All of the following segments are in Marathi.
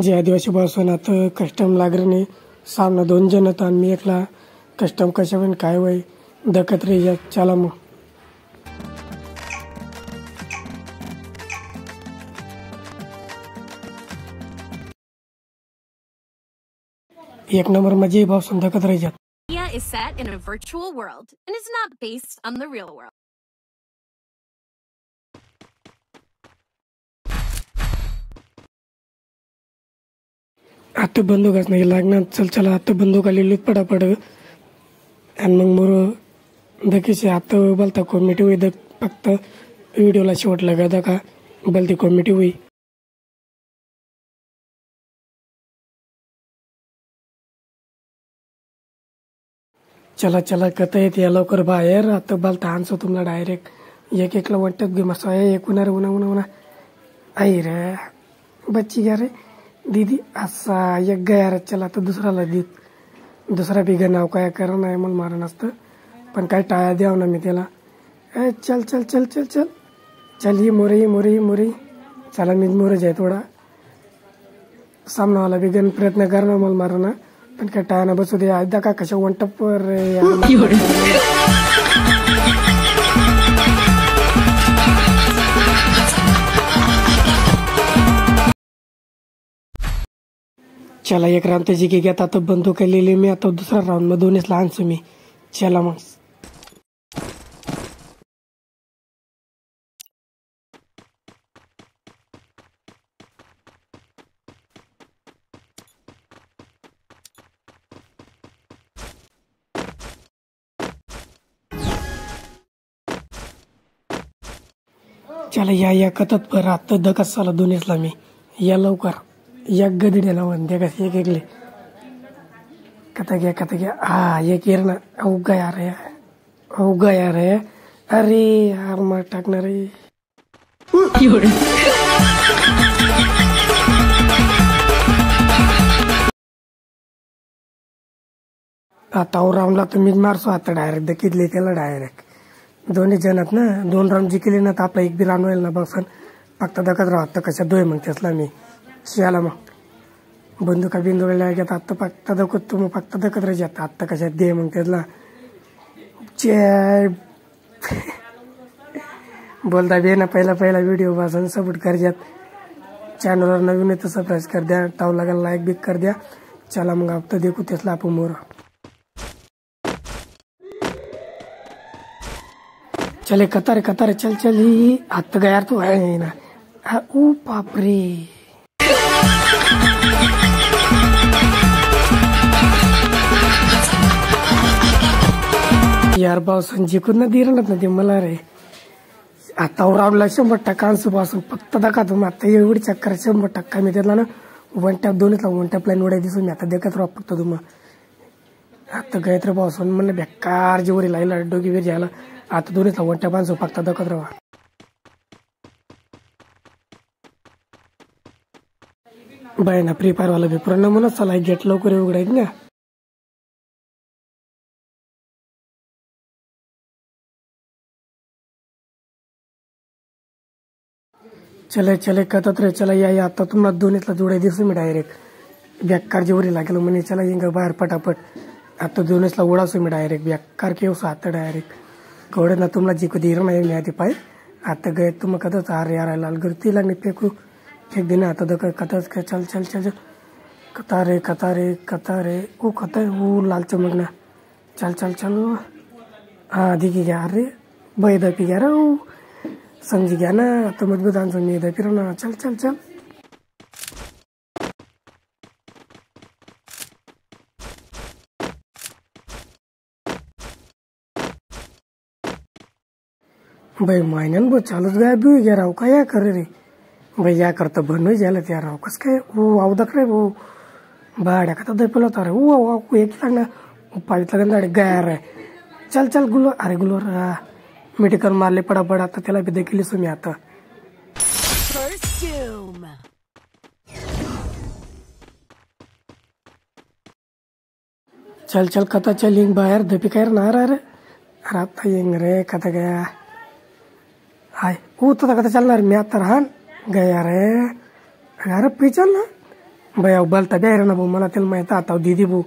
जे आदिवासी पासून आता कस्टम लागरने सामना 2 जण तर मी एकला कस्टम कशा पण काय वय दखत रे चला मग एक नंबर मजे पासून दखत रे is set in a virtual world and is not based on the real world. आता बंदूकच नाही लागणार चल चला आता बंदूक आलेली पडापड आणि मग मोर दकीचे आता बोलता कॉमेडी होई दक फक्त व्हिडिओला शेवट लगा का बोलती कॉमेडी होई चला चला कथा येते या लवकर बाहेर आता बोलता आणसो तुम्हाला डायरेक्ट एक एकला वाटत गे मस्त एक उन्हा उन्हा उन्हा उन्हा आई रे बच्ची घ्या रे दीदी असा एक गया रे चला तर दुसराला देत दुसरा बिघा नाव काय करा नाही मला मारण असतं पण काय टाळ्या द्याव ना मी त्याला ए चल चल चल चल चल चल ही मोरी मोरी मोरी चला मी मोरच आहे थोडा सामनावाला बिघन प्रयत्न करणार मला मारणं पण काय टाळ्या बसू दे एकदा का कशा वन टप्पर चला एक राउंड त्याची की घेत आता बंदूक केलेली मी आता दुसरा राऊंड मध्ये दोन्हीच लहानसो मी चला मग चला या कथत पर आता दकच साला दोन्हीचला मी या लवकर एक गदीला म्हणते कस एक एकले कथा घ्या हा एक येर ना अवघा यार है अरे यार मग टाकणार रे आता राऊंडला तुम्हीच मारसो आता डायरेक्ट दकीतले त्याला डायरेक्ट दोन्ही जणात ना 2 राऊंड जिंकले ना तर आपला एक बी राऊंड होईल ना बघसन फक्त दखत राहत कशा दोय मग त्यासला मी चला मग बंदुका बिंदुका घेत आत्ता फक्त दखत मग फक्त दखत राहत आत्ता कशात दे मग त्यातला बोलता बे ना पहिला व्हिडिओ पासून सपोर्ट करजात चॅनलवर नवीन आहे तर सबस्क्राईब कर द्या टाव लागायला लाईक बिक कर द्या चला मग आता देखू त्यासला आपण मोर चले कतारे चल चल ही आत्ता गयार तू आहे ना ओ बापरे यार पावसानं जिंकून ना दिरणार ना ते मला रे आता राऊंडला 100% पासून फक्त दाखा तुम्ही आता एवढी चक्कर 100% मी त्याला ना वन टॅप दोन्हीला वन टॅप लाईन उडाय दिसून मी आता देखत राहू फक्त तुम्हाला आता गायत्र पावसानं म्हणलं बेकार जेवढी लाईला डोगी वेर जायला आता दोन्हीला वन टॅप आणसो फक्त दाखत राहा बाय ना फ्री फायर वाला पेपर ना म्हणून चला गेट लवकर उघडायच ना चले कथत रे चला या आता तुम्हाला दोन्हीतला जोडाय दिसू मी डायरेक्ट बेकार जेवढी लागेल म्हणे चला येंग बाहेर पटापट आता दोन्हीतला उडासू मी डायरेक्ट बेकार केवसो आता डायरेक्ट कवडे ना तुम्हाला जिंकू दिर नाही मी आधी पाय आता गए तुम कथच आर यार लाल गर्ती लागणे फेकू फेक देना आता दक कथच चल चल चल कतारे ओ कता वो लाल चमकना चल चल चल हाँ दिखी गया अरे भाई दपी गया रे समझ गया ना तो मजबूत आंसर नहीं था फिर ना चल चल चल भाई मायनन वो चालूच गायब भी गया राव का या करे रे भाई या करता बन ही झालं त्या राव कस काय वो अवदक रे वो भाड्या का तर पेलो तारे वो एक सांग ना पावितला गंधाडे गया रे चल चल गुलो अरे गुलो मेडिकल मारले पडापड आता त्याला बी देखील मी आता चल चल कथा चल येंग बाहेर दपी काय ना अरे आता येंग रे कथा गया हाय तो कथा चलणार मी आता राहन गया रे अरे पी चल ना बाई अहो बलता द्या रे ना भाऊ मला त्याला माहिती आता दीदी भाऊ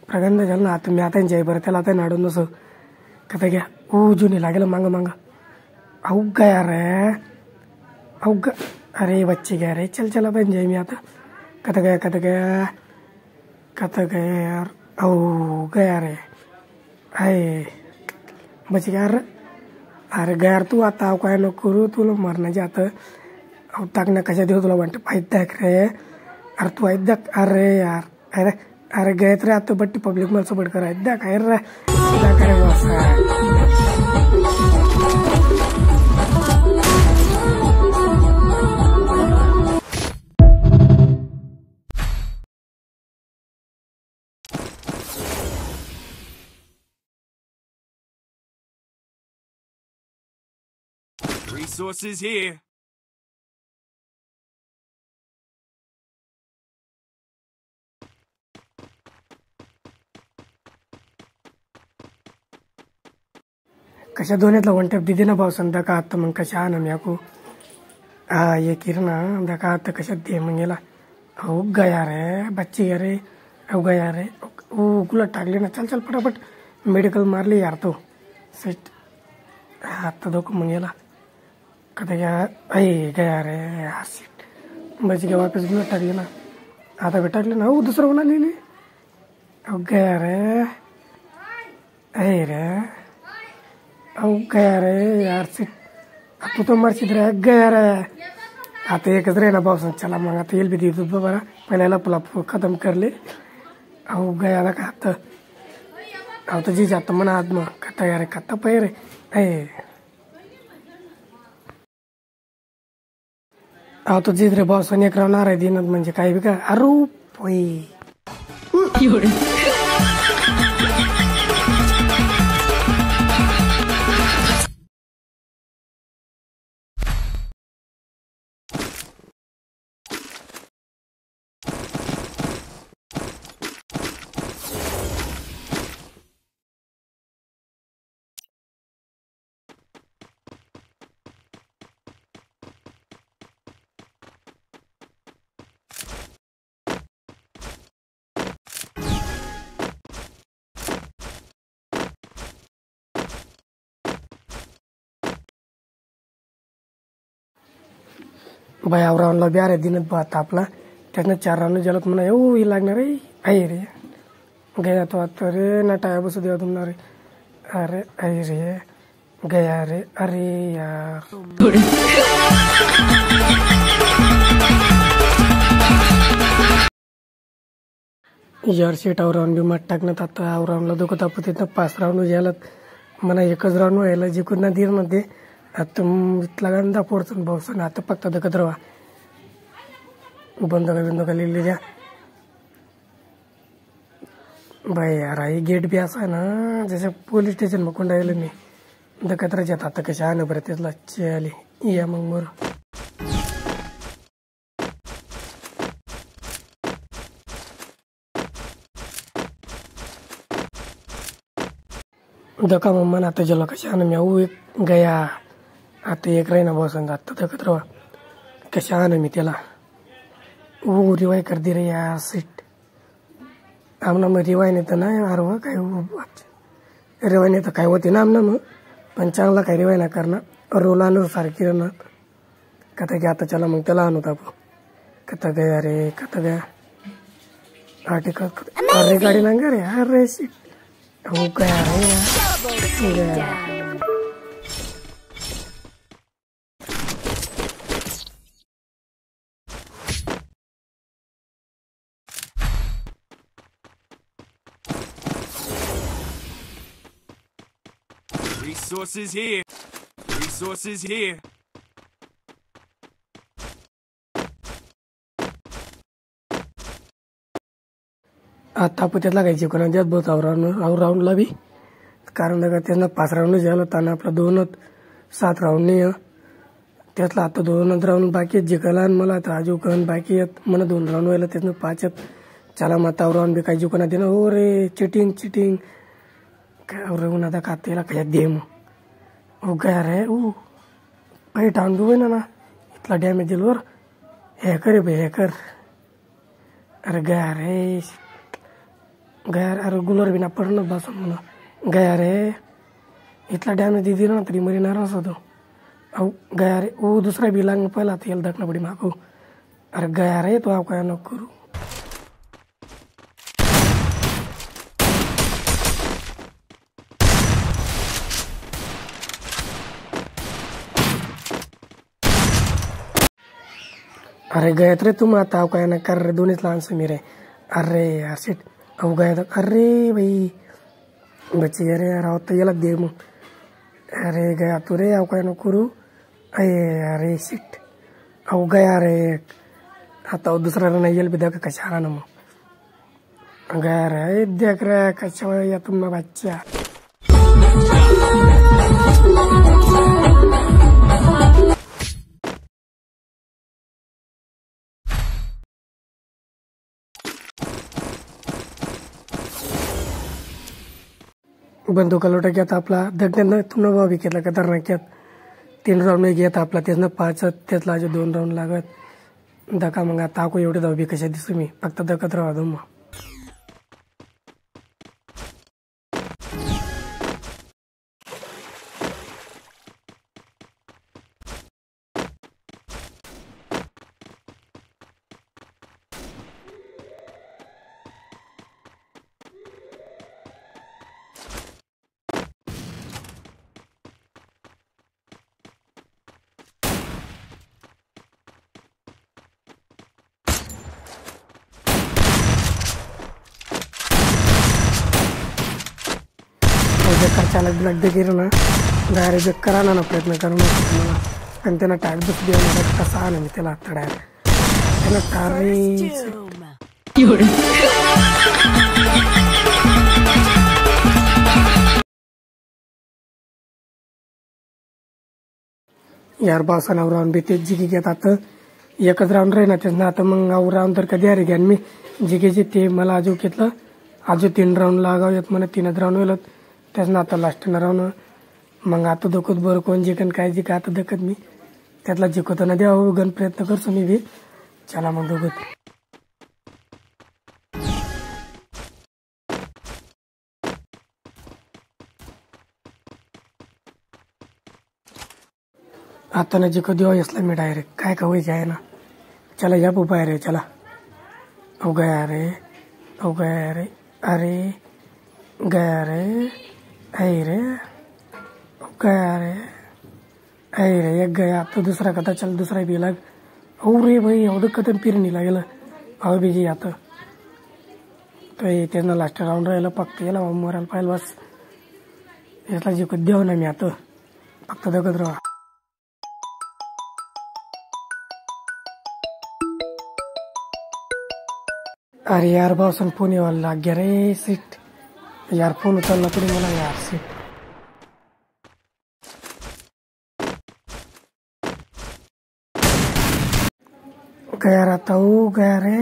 प्रगंध झालं ना आता मी आता जाई बरं त्याला आता नाडून नसं कथा घ्या जुनी लागेल मांग मांग अवघ यार अवघ अरे बच्चे घ्या रे चल चला पण जाई मी आता कथा गया यार गया रे आहे बच गया अरे गयार तू आता काय नको करू तुला मरण्याचे आता टाकण्या कशा देऊ तुला म्हणते पाहिजे दाख रे अरे तू ऐक दाख अरे यार अरे गयत रे आता बट्टी पब्लिक मला सपोर्ट करा दाख रे करे Resources here. कशा दोन्हीतला वन टॅप दिदी ना भाऊ संध्या का आता मग कशा आणा मी आकू ये किरणा दका आता कशात दे मग गेला हो गया रे बच्ची गे रे हो गया रे गुलट टाकली ना चल चल फटाफट मेडिकल मारली यार तो सेट आता दो मग गेला कथा गया गया रे यार सीट बच गया वापस गुलट टाकली ना आता भी टाकली ना हो दुसरं होणार लिहिली हो गया रे रे गया रे यार सीट तू तो मर्चित रे गया रे आता एकच रे ना पावसात चला मग आता येईल बी ती दूध बरं पहिल्याला पुला खतम करले गया ना का आता तर जी जातं म्हणा आत मग कथा यार कथा पै रे तो जीत रे पावसाने एक राहणार आहे दिनात म्हणजे काय बी काय अरू पोई बाई राऊंडला बी अरे दिनच आता आपला त्यातनं 4 राऊंड झालं म्हणा येऊ लागणार आहे रे गया तो आता रे ना टाया बसू देवा तुम्हाला रे रे गया रे अरे यार यार शेट राऊंड बी मत टाकण्यात आता राऊंडला दुखत आपण तिथं 5 राऊंड झालं म्हणा एकच राऊंड व्हायला जिंकून ना दीर मध्ये आता इथला गंदा पोडचं भाऊसन आता फक्त दखत राहा बंद का लिहिली द्या बाई यार आई गेट बी असा आहे ना जसं पोलीस स्टेशन मग कोण राहिलं मी दखत राहत आता कशा आणं बरं त्याला आली या मग बरं दका मम्मा आता जला कशा आणं मी एक गया आता एक राही ना बसन आता दखत राहा कशा आणं मी त्याला रिवाय कर दे रे यार सीट आमना मग रिवाय नाही तर नाही अरे वा काय रिवाय नाही तर काय होते ना आमना मग पण चांगला काय रिवाय ना करणार रोल आणू सारखी राहणार कथा घ्या आता चला मग त्याला आणू आपण कथा गया रे कथा गया अरे गाडी नांगा रे अरे सीट हो गया रे Resources here. Resources here. आता आपण त्यातला काही जिंकून द्यात बहुत राऊंडला बी कारण का त्यांना 5 राऊंड झालं त्यांना आपला 7 राऊंड नाही त्यातला आता 2 राऊंड बाकी आहेत जिंकायला आणि मला आता अजून कण बाकी आहेत मला 2 राऊंड व्हायला त्यातनं 5 आहेत चला मग आता राऊंड बी काही जिंकून दे ना हो रे चिटिंग काय रे आता कातेला काय दे मग हो गया रे काही टाऊन बी ना इथला डॅमेज दिलवर हॅकर आहे भाई हॅकर अरे गया रे गया अरे गुलर बिना पडणं बसून म्हणून गया रे इथला डॅमेज दिली ना तरी मरी नाराज होतो अहो गया रे ओ दुसरा बी लाग पहिला तेल दखणं पडी मागू अरे गया रे तो काय नको करू अरे गयात रे तुम आता अव काय ना कर रे दोन्हीच लहानसं मी रे अरे यार शिट अहो गयात अरे बाई बच्ची अरे यार अहो तर याला दे मग अरे गया तू रे अव काय नको करू अरे शिट अहो गया रे आता दुसरा नाही येईल बी देख कशा आला ना मग गया रे देख रे कशा या तुम बच्चा बंदूक लोटा घेत आपला दगड्यानं तुमनं बाबी घेतला खतरनाक घेत 3 राऊंड नाही घेत आपला त्यातनं 5 त्यातला अजून 2 राऊंड लागत दका मग आता आको एवढे धावबी कशा दिसू मी फक्त दकत राहा मग चालक बिलक दे गेलो ना डायरेक्ट चेक करा ना प्रयत्न करू नका तुम्हाला पण त्यांना टाईप दुख द्यायला कसा आला मी त्याला आता डायरेक्ट त्याला टारे यार बासा राऊंड बी तेच जिकी घेत आता एकच राऊंड राही ना तेच ना आता मग राऊंड तर कधी अरे घ्या मी जिकेचे ते मला आजू घेतलं आजू 3 राऊंड लागाव येत मला 3च राऊंड होईल त्याच ना आता लास्ट राहून मग आता दखत बरं कोण जिकन काय जिका आता दखत मी त्यातला जिकवताना द्यावं गण प्रयत्न करतो मी बी चला मग दखत आता ना जिको देवा यसला मी डायरेक्ट काय का व्हायचं आहे ना चला या पुपा रे चला अव गया रे अरे गया रे अरे गया रे एक गया तो दूसरा कथा चल दूसरा भी लग रे भाई अवधक कथन फिर नहीं लागेल अव भी आता तो ये लास्ट राऊंड राहिलं फक्त याला मरायला पाहिजे बस याला जिकत देऊ ना मी आता फक्त दगत राहा अरे यार भाऊसन फोन यायला लाग गया रे सीट यार फोन उचलला तरी मला यार सीट गया रहता हूँ गया रे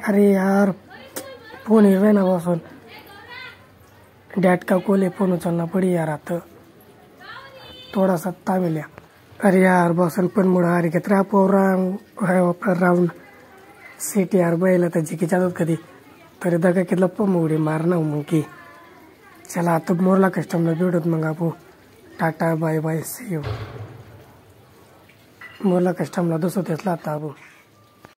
अरे यार फोन हिरवे ना बसून डैड का कोले फोन उचलना पड़ी यार आता थोड़ा सा तामिल्या अरे यार बसून पण मुड़ा अरे कितना राउंड सीट यार बैल आता जिकी जातात कधी तरी दगा कितला पण उडी मारना मग की चला आता मोरला कस्टमला भेटत मग आपू ta ta bye bye see you मोरला कस्टमला दुसरं तेचला आता आपू